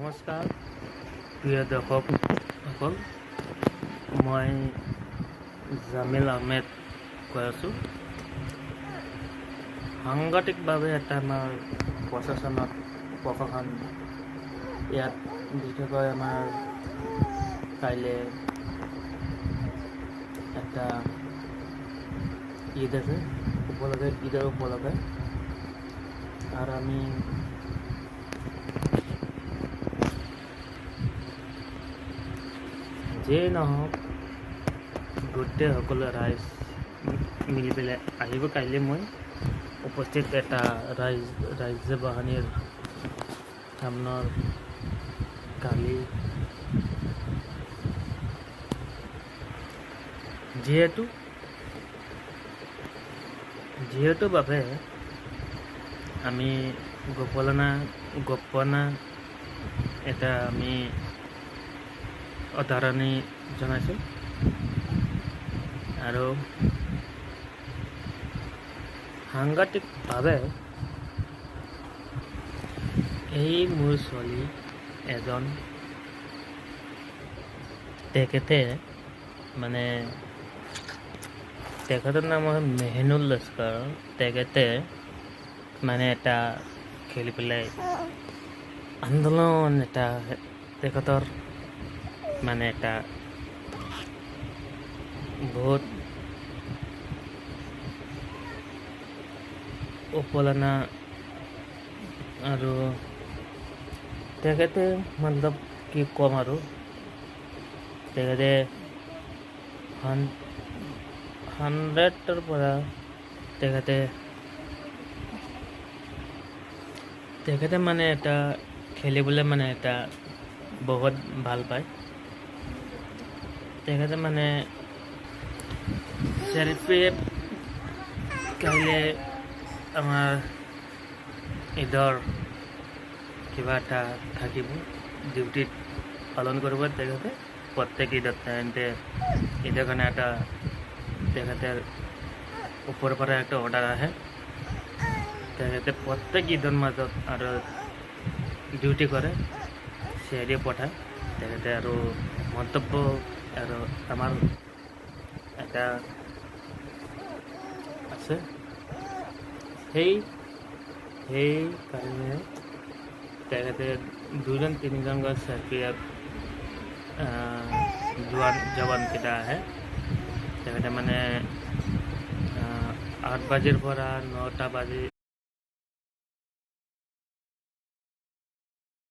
নমস্কাৰ প্ৰিয় দৰ্শকসকল, মই জামিল আহমেদ কৈ আছোঁ। সাংঘাতিকভাৱে এটা আমাৰ প্ৰশাসন ইয়াত বিশেষকৈ আমাৰ কাইলৈ এটা ঈদ আছে, ঈদৰ উপলক্ষে আৰু আমি যে নহওক গোটেই সকলো ৰাইজ মিলি পেলাই আহিব। কাইলৈ মই উপস্থিত এটা ৰাজ্য বাহিনীৰ সামনৰ কালি যিহেতু বাবে আমি গোপনা এটা আমি অধাৰণি জনাইছোঁ আৰু সাংঘাতিকভাৱে এই মোৰ ছোৱালী এজন, তেখেতৰ নাম হয় মেহিনুল লস্কৰ। তেখেতে এটা খেলি পেলাই আন্দোলন এটা তেখেতৰ এটা বহুত উপলনা আৰু তেখেতে কি ক'ম আৰু তেখেতে 100ৰ পৰা তেখেতে এটা খেলিবলৈ এটা বহুত ভাল পায়। তেখেতে চেল্ফি কাইলৈ আমাৰ ঈদৰ কিবা এটা থাকিব, ডিউটিত পালন কৰিব তেখেতে প্ৰত্যেক ঈদত। ঈদৰ কাৰণে এটা তেখেতৰ ওপৰৰ পৰা একটা অৰ্ডাৰ আহে, তেখেতে প্ৰত্যেক ঈদৰ মাজত আৰু ডিউটি কৰে, চেৰি পঠায় তেখেতে। আৰু মন্তব্য আৰু আমাৰ এটা আছে, সেই কাৰণে তেখেতে 2-3জন চেল্ফিয়াত জৱানকেইটা আহে। তেখেতে 8 বাজিৰ পৰা 9টা বাজি